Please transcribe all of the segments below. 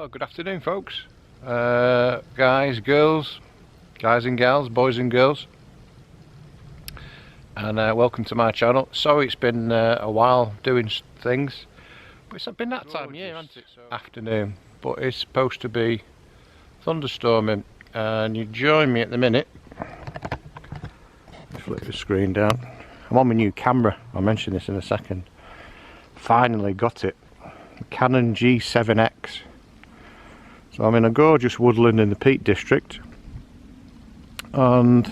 Well, good afternoon, folks. Guys, girls, guys and gals, boys and girls, and welcome to my channel. So it's been a while doing things, but it's been that time of year, hasn't it? Afternoon, but it's supposed to be thunderstorming, and you join me at the minute. Flip the screen down. I'm on my new camera. I'll mention this in a second. Finally got it. Canon G7X. So I'm in a gorgeous woodland in the Peak District, and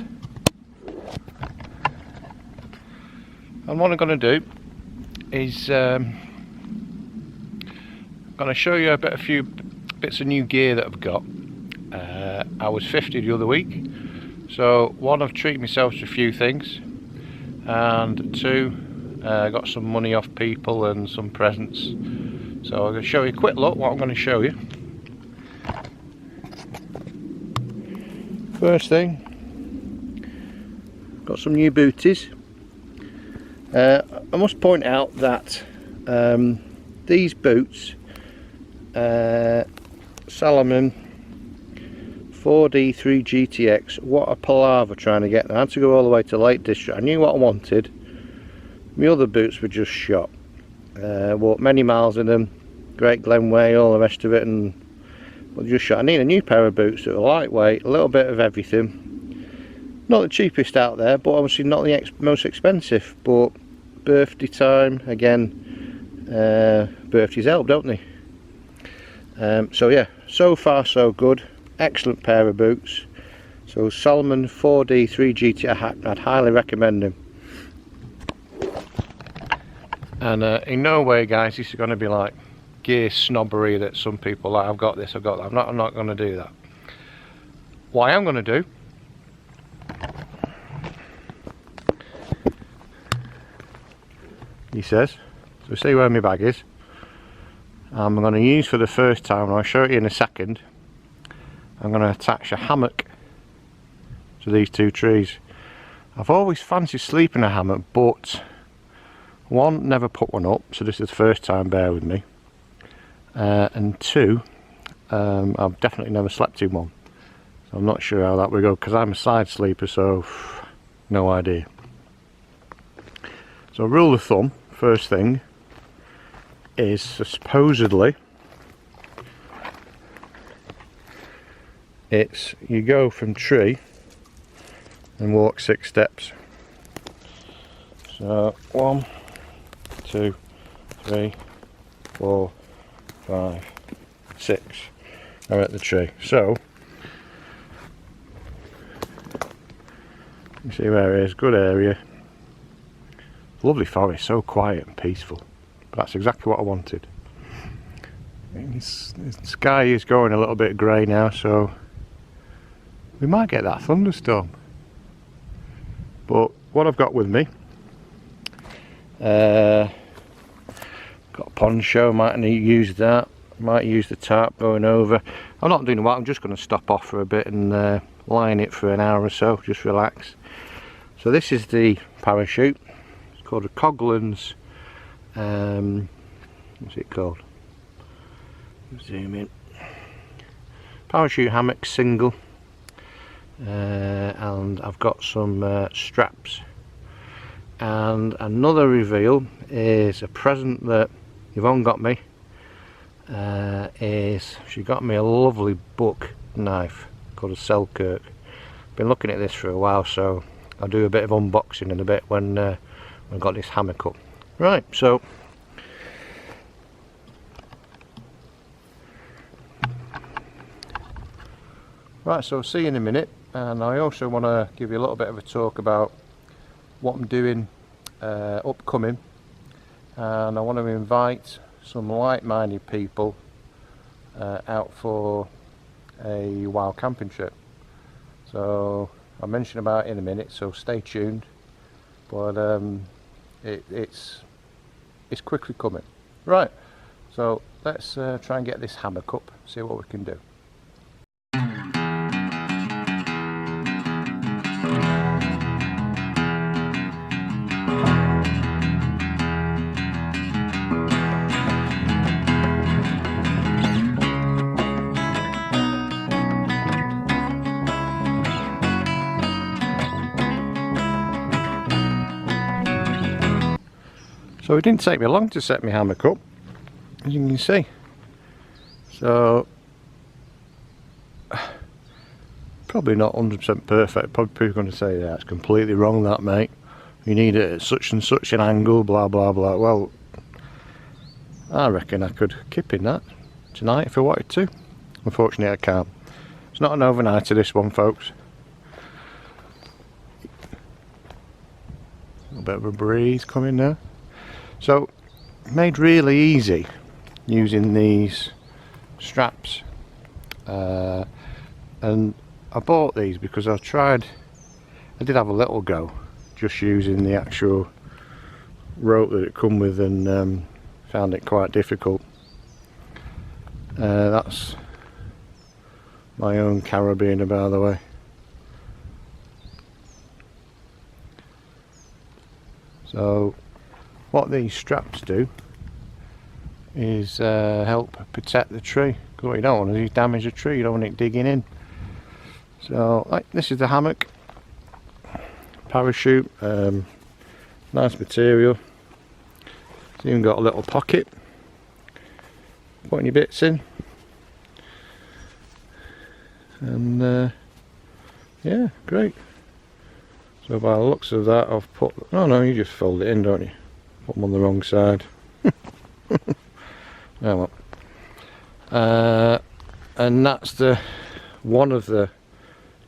what I'm going to do is I'm going to show you a few bits of new gear that I've got. I was 50 the other week, so one, I've treated myself to a few things, and two, I got some money off people and some presents. So I'm going to show you a quick look what I'm going to show you. First thing, got some new booties. I must point out that these boots, Salomon 4D3 GTX, what a palaver trying to get them. I had to go all the way to Lake District. I knew what I wanted. My other boots were just shot. Walked many miles in them, Great Glenway, all the rest of it, and just shot. I need a new pair of boots that are lightweight, a little bit of everything. Not the cheapest out there, but obviously not the most expensive. But birthday time again, birthdays help, don't they? So yeah, so far so good. Excellent pair of boots. So Salomon 4D3 GT, I'd highly recommend them. And in no way, guys, this is going to be like gear snobbery that some people like. I've got this, I've got that. I'm not going to do that. What I am going to do, he says, so see where my bag is. I'm going to use for the first time, and I'll show it you in a second. I'm going to attach a hammock to these two trees. I've always fancied sleeping in a hammock, but one, never put one up, so this is the first time, bear with me. And two, I've definitely never slept in one, so I'm not sure how that will go, because I'm a side sleeper, so no idea. So rule of thumb, first thing is supposedly it's you go from tree and walk 6 steps. So 1, 2, 3, 4, 5, 6 are at the tree. So you see where it is, good area, lovely forest, so quiet and peaceful. That's exactly what I wanted. The sky is going a little bit grey now, so we might get that thunderstorm. But what I've got with me, got a poncho, might use that, might use the tarp going over. I'm not doing what, I'm just going to stop off for a bit and lie in it for an hour or so, just relax. So this is the parachute. It's called a Coughlan's, what's it called? Zoom in. Parachute hammock single, and I've got some straps. And another reveal is a present that Yvonne got me. She got me a lovely book knife called a Selkirk. Been looking at this for a while, so I'll do a bit of unboxing in a bit when I've got this hammock up. Right, so I'll see you in a minute, and I also want to give you a little bit of a talk about what I'm doing upcoming, and I want to invite some like-minded people out for a wild camping trip. So I'll mention about it in a minute, so stay tuned. But it's quickly coming. Right, so let's try and get this hammock up, see what we can do. So it didn't take me long to set my hammock up, as you can see. So probably not 100% perfect. Probably people are going to say, yeah, it's completely wrong that, mate. You need it at such and such an angle, blah blah blah. Well, I reckon I could kip in that tonight if I wanted to. Unfortunately I can't. It's not an overnighter, this one, folks. A little bit of a breeze coming there. So, made really easy using these straps. And I bought these because I did have a little go just using the actual rope that it come with, and found it quite difficult. That's my own carabiner, by the way. So what these straps do is help protect the tree, because what you don't want to do is damage the tree. You don't want it digging in. So this is the hammock, parachute, nice material. It's even got a little pocket putting your bits in, and yeah, great. So by the looks of that, I've put, oh no, you just fold it in, don't you? Put them on the wrong side. Oh well. And that's the one of the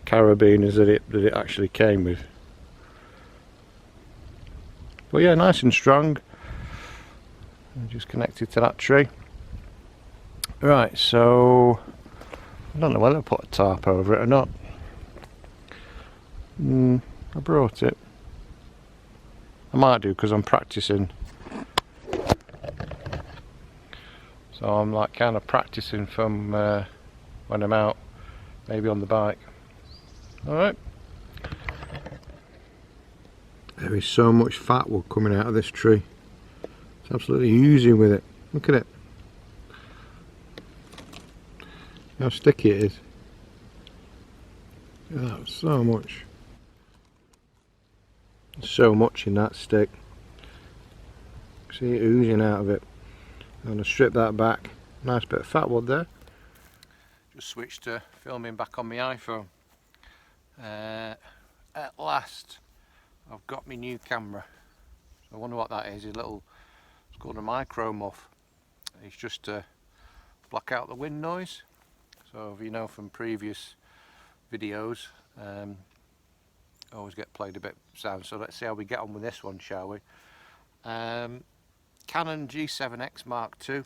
carabiners that it actually came with. But yeah, nice and strong. Just connected to that tree. Right, so I don't know whether I put a tarp over it or not. I brought it. I might do, because I'm practicing. So I'm like kind of practicing from when I'm out, maybe on the bike. Alright. There is so much fat wood coming out of this tree. It's absolutely oozing with it. Look at it. How sticky it is. Oh, so much. So much in that stick. See it oozing out of it. I'm going to strip that back. Nice bit of fat wood there. Just switched to filming back on my iPhone. At last I've got my new camera. So I wonder what that is. It's called a micro muff. It's just to block out the wind noise. So if you know from previous videos, I always get played a bit sound. So let's see how we get on with this one, shall we? Canon G7X Mark II.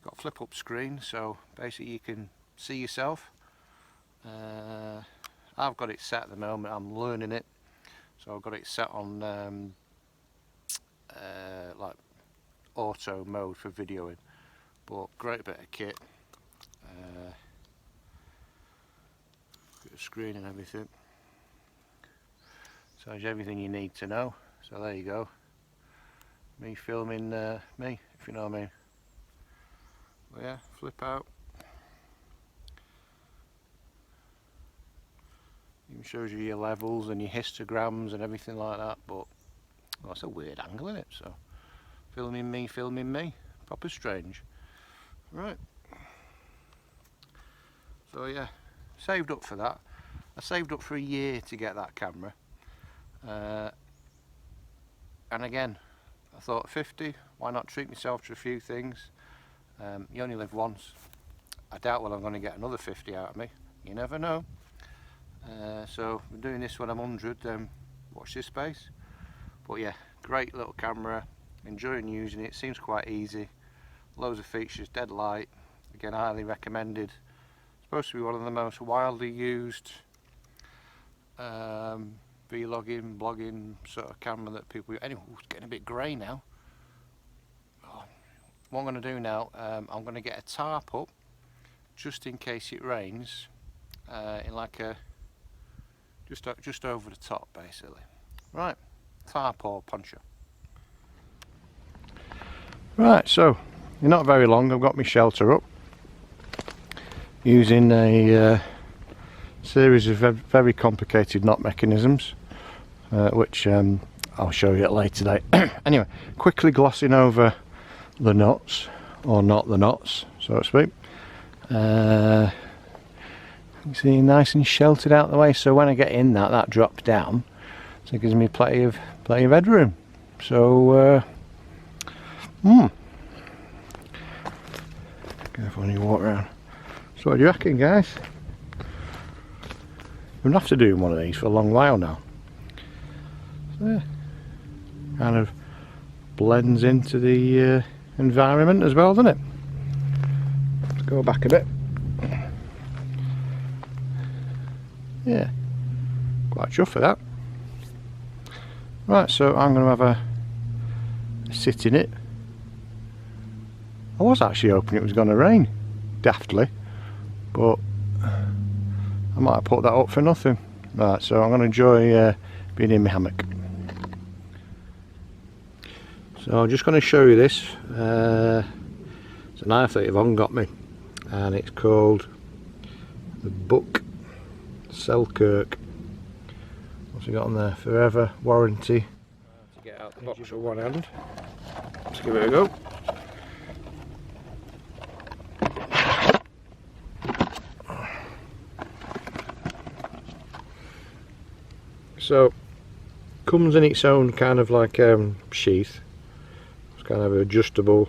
Got a flip up screen, so basically you can see yourself. I've got it set at the moment, I'm learning it. So I've got it set on like auto mode for videoing. But great bit of kit. Got a screen and everything. So there's everything you need to know. So there you go. Me filming me, if you know what I mean. But yeah, flip out. Even shows you your levels and your histograms and everything like that. But well, it's a weird angle, isn't it? So filming me, proper strange. Right. So yeah, saved up for that. I saved up for a year to get that camera. And again, I thought 50, why not treat myself to a few things? You only live once. I doubt I'm going to get another 50 out of me. You never know. So I'm doing this when I'm 100, watch this space. But yeah, great little camera, enjoying using it, seems quite easy. Loads of features, dead light. Again, highly recommended. Supposed to be one of the most widely used vlogging, blogging sort of camera that people use. Anyway, it's getting a bit grey now. Oh, what I'm going to do now, I'm going to get a tarp up just in case it rains, in like a just over the top basically. Right, tarp or poncho. Right, so you're not very long. I've got my shelter up using a series of very complicated knot mechanisms, which I I'll show you it later today. Anyway, quickly glossing over the knots, or not the knots, so to speak. You see, nice and sheltered out the way, so when I get in that drops down, so it gives me plenty of headroom. So careful when you walk around. So what do you reckon, guys? We'll have to do one of these for a long while now. So, yeah, kind of blends into the environment as well, doesn't it? Let's go back a bit. Yeah, quite chuffed for that. Right, so I'm going to have a sit in it. I was actually hoping it was going to rain, daftly, but I might have put that up for nothing. Right, so I'm going to enjoy being in my hammock. So I'm just going to show you this. It's a knife that Yvonne got me, and it's called the Buck Selkirk. What's he got on there? Forever warranty. To get out the box with one hand. Let's give it a go. So, comes in its own kind of like sheath. It's kind of adjustable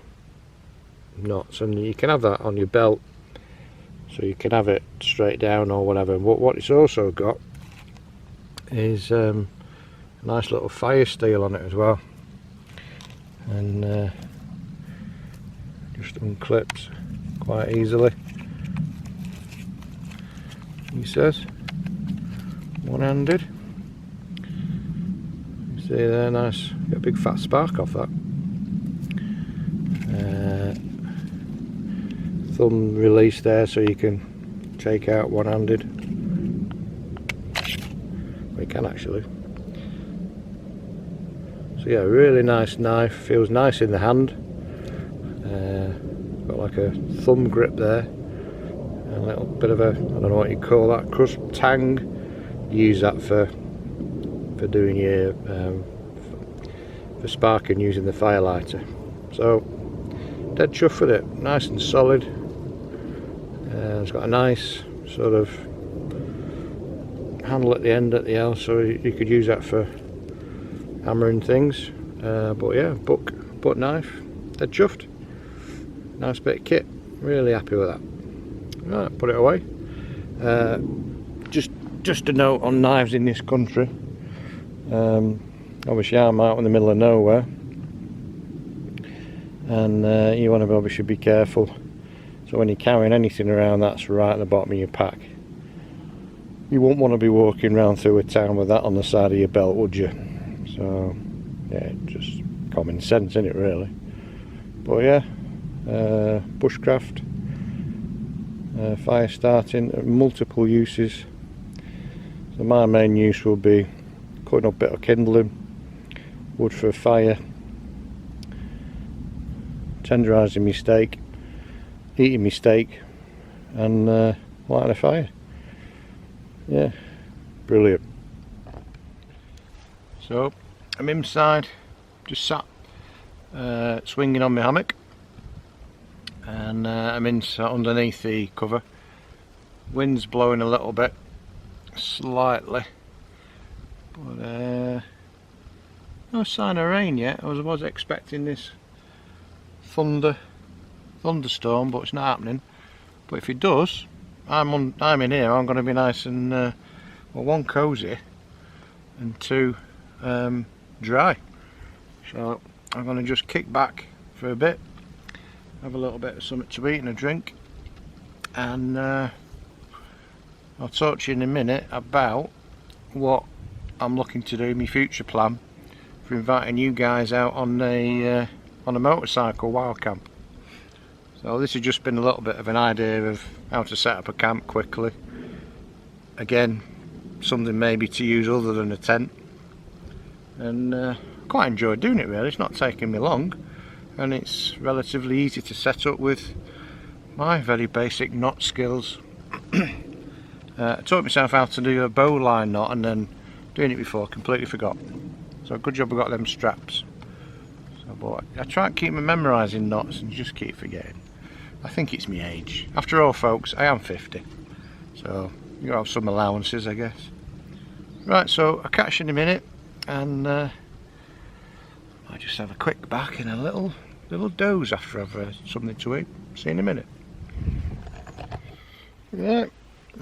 knots, and you can have that on your belt, so you can have it straight down or whatever. What it's also got is a nice little fire steel on it as well, and just unclips quite easily. He says one-handed. You see there, nice, get a big fat spark off that. Thumb release there, so you can take out one-handed. We can actually. So yeah, really nice knife, feels nice in the hand. Got like a thumb grip there, and a little bit of a, I don't know what you call that, crust tang. Use that for doing your for sparking using the fire lighter. So dead chuffed with it, nice and solid. It's got a nice sort of handle at the end at the L, so you could use that for hammering things. But yeah, buck knife, dead chuffed. Nice bit of kit, really happy with that. Right, put it away. Just a note on knives in this country. Obviously I'm out in the middle of nowhere, and you want to obviously be careful. So when you're carrying anything around that's right at the bottom of your pack, you won't want to be walking around through a town with that on the side of your belt, would you? So yeah, just common sense, isn't it, really? But yeah, bushcraft, fire starting, multiple uses. So my main use will be cutting up a bit of kindling, wood for a fire, tenderising my steak, eating my steak, and lighting a fire. Yeah, brilliant. So I'm inside, just sat swinging on my hammock, and I'm underneath the cover. Wind's blowing a little bit, slightly, but no sign of rain yet. I was expecting this thunderstorm, but it's not happening. But if it does, I'm in here. I'm going to be nice and well, one cozy and two dry. So I'm going to just kick back for a bit, have a little bit of something to eat and a drink, and I'll talk to you in a minute about what I'm looking to do, my future plan for inviting you guys out on a motorcycle wild camp. So this has just been a little bit of an idea of how to set up a camp quickly. Again, something maybe to use other than a tent, and quite enjoyed doing it really. It's not taking me long, and it's relatively easy to set up with my very basic knot skills. I taught myself how to do a bowline knot, and then doing it before completely forgot. So good job I got them straps. So, but I try and keep memorising knots and just keep forgetting. I think it's my age. After all, folks, I am 50. So you gotta have some allowances, I guess. Right, so I'll catch you in a minute, and I'll just have a quick back and a little doze after I've something to eat. See you in a minute. Right,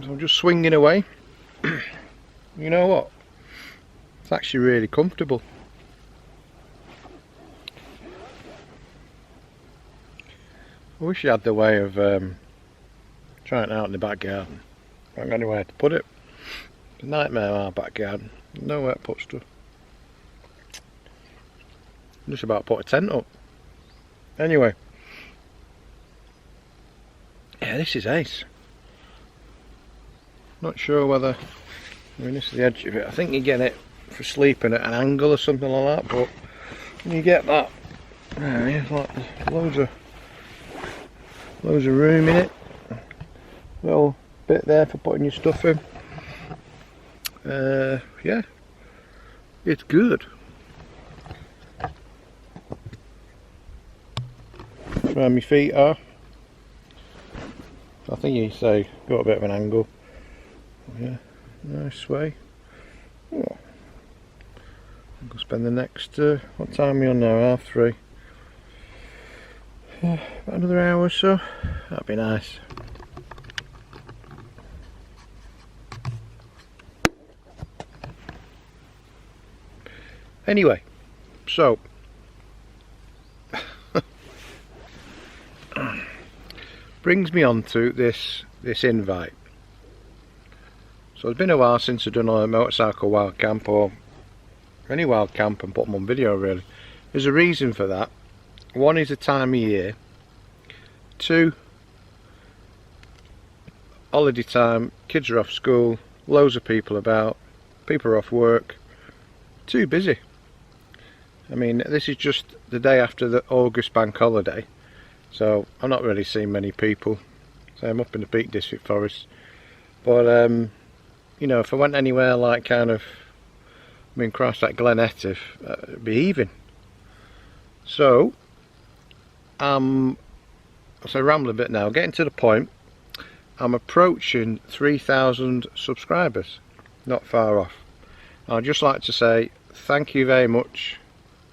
so I'm just swinging away. You know what? It's actually really comfortable. I wish you had the way of trying it out in the back garden. I haven't got anywhere to put it. It's a nightmare, our back garden. Nowhere to put stuff. I'm just about to put a tent up. Anyway. Yeah, this is ace. Not sure whether, I mean, this is the edge of it. I think you get it for sleeping at an angle or something like that, but when you get that, it's like loads of room in it. Little bit there for putting your stuff in. Yeah, it's good. Where my feet are, I think you say got a bit of an angle. Yeah, nice sway. Oh. I'll spend the next what time are we on now? 3:30. About another hour or so. That'd be nice. Anyway, so brings me on to this invite. So it's been a while since I've done a motorcycle wild camp, or any wild camp, and put them on video really. There's a reason for that. One is the time of year. 2, holiday time, kids are off school, loads of people about, people are off work, too busy. I mean, this is just the day after the August bank holiday, so I'm not really seeing many people. So I'm up in the Peak District Forest, but you know, if I went anywhere like kind of, I mean, Christ, like Glen Etive, it'd be even. So so ramble a bit now, getting to the point. I'm approaching 3,000 subscribers, not far off. I'd just like to say thank you very much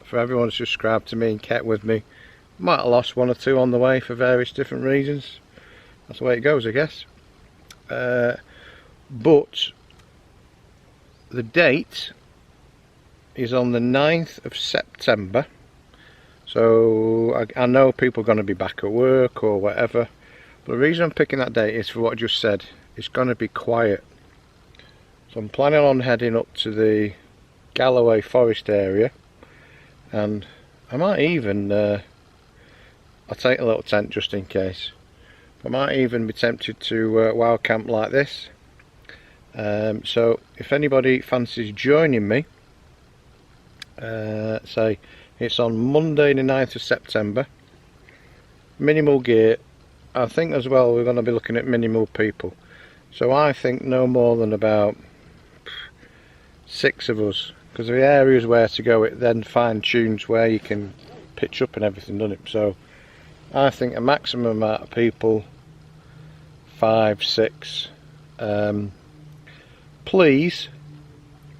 for everyone who subscribed to me and kept with me. Might have lost 1 or 2 on the way for various different reasons. That's the way it goes, I guess. But the date is on the 9th of September. So I know people are going to be back at work or whatever. But the reason I'm picking that date is for what I just said. It's going to be quiet. So I'm planning on heading up to the Galloway forest area. And I might even, I'll take a little tent just in case. I might even be tempted to wild camp like this. So if anybody fancies joining me, say it's on Monday the 9th of September. Minimal gear. I think as well we're going to be looking at minimal people. So I think no more than about 6 of us. Because the areas where to go, it then fine tunes where you can pitch up and everything, doesn't it? So I think a maximum amount of people, 5, 6. Please,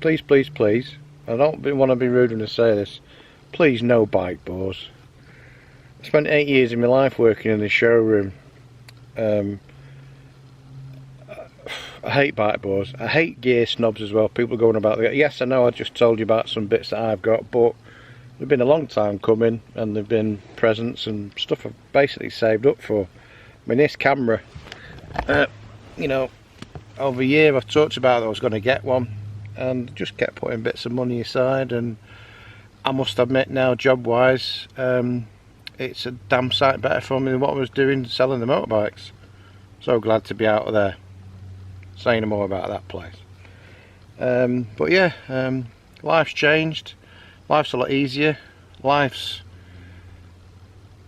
I don't want to be rude when I say this, please no bike bores. I spent 8 years of my life working in the showroom. I hate bike bores. I hate gear snobs as well. People going about the, yes, I know I just told you about some bits that I've got, but they've been a long time coming, and they've been presents and stuff I've basically saved up for. I mean, this camera, you know, over a year I've talked about that I was going to get one, and just kept putting bits of money aside, and I must admit now, job wise, it's a damn sight better for me than what I was doing selling the motorbikes. So glad to be out of there. Say no more about that place. But yeah, life's changed. Life's a lot easier. Life's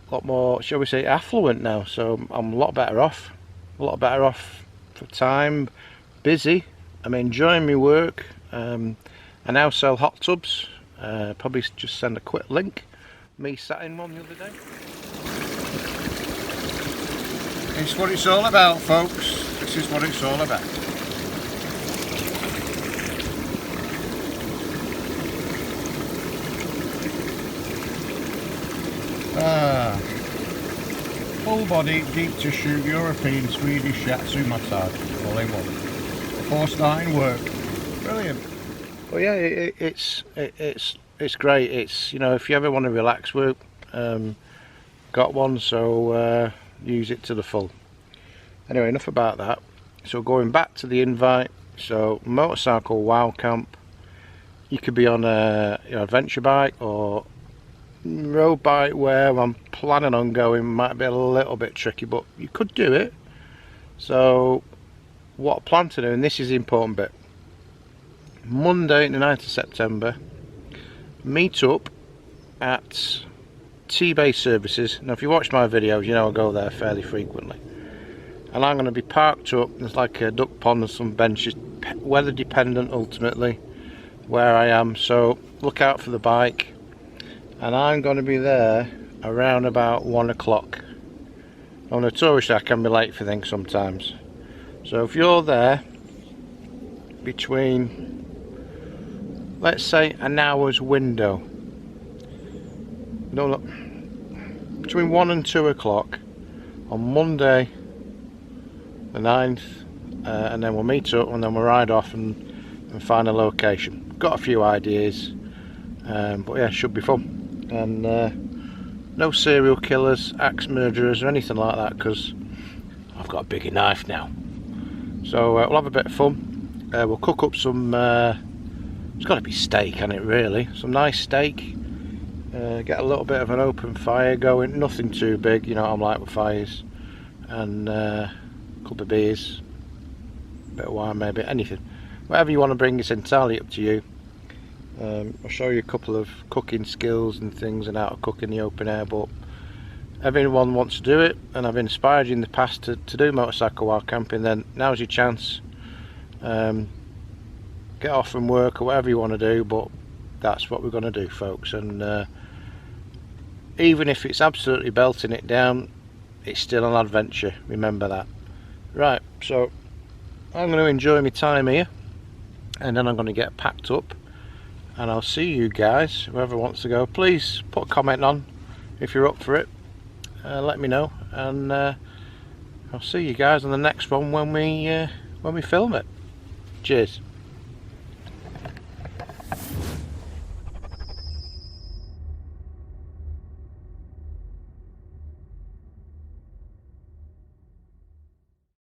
a lot more, shall we say, affluent now. So I'm a lot better off. A lot better off for time. Busy. I'm enjoying my work. I now sell hot tubs. Probably just send a quick link. Me sat in one the other day. It's what it's all about, folks. This is what it's all about. Full body, deep tissue, European, Swedish shiatsu massage, all in one. Before starting work. Brilliant. Well, yeah, it's great. It's, you know, if you ever want to relax, we've got one, so use it to the full. Anyway, enough about that. So going back to the invite, so motorcycle wow camp. You could be on a adventure bike or road bike. Where I'm planning on going might be a little bit tricky, but you could do it. So what I plan to do, and this is the important bit, Monday the 9th of September, meet up at Tebays Services. Now if you watch my videos, you know I go there fairly frequently, and I'm going to be parked up. There's like a duck pond and some benches, weather dependent ultimately where I am, so look out for the bike. And I'm going to be there around about 1 o'clock. I'm notorious I can be late for things sometimes, so if you're there between, let's say, an hour's window, no, between 1 and 2 o'clock on Monday the 9th, and then we'll meet up and then we'll ride off and find a location. Got a few ideas, but yeah, should be fun. And no serial killers, axe murderers or anything like that, because I've got a bigger knife now. So we'll have a bit of fun. We'll cook up some, it's got to be steak, hasn't it, really? Some nice steak. Get a little bit of an open fire going, nothing too big, you know what I'm like with fires. And a couple of beers, a bit of wine maybe, anything. Whatever you want to bring, it's entirely up to you. I'll show you a couple of cooking skills and things and how to cook in the open air, but everyone wants to do it, and I've inspired you in the past to do motorcycle while camping. Then now's your chance. Get off from work or whatever you want to do, but that's what we're going to do, folks. And even if it's absolutely belting it down, it's still an adventure, remember that. Right, so I'm going to enjoy my time here, and then I'm going to get packed up, and I'll see you guys. Whoever wants to go, please put a comment on if you're up for it. Let me know, and I'll see you guys on the next one when we film it. Cheers.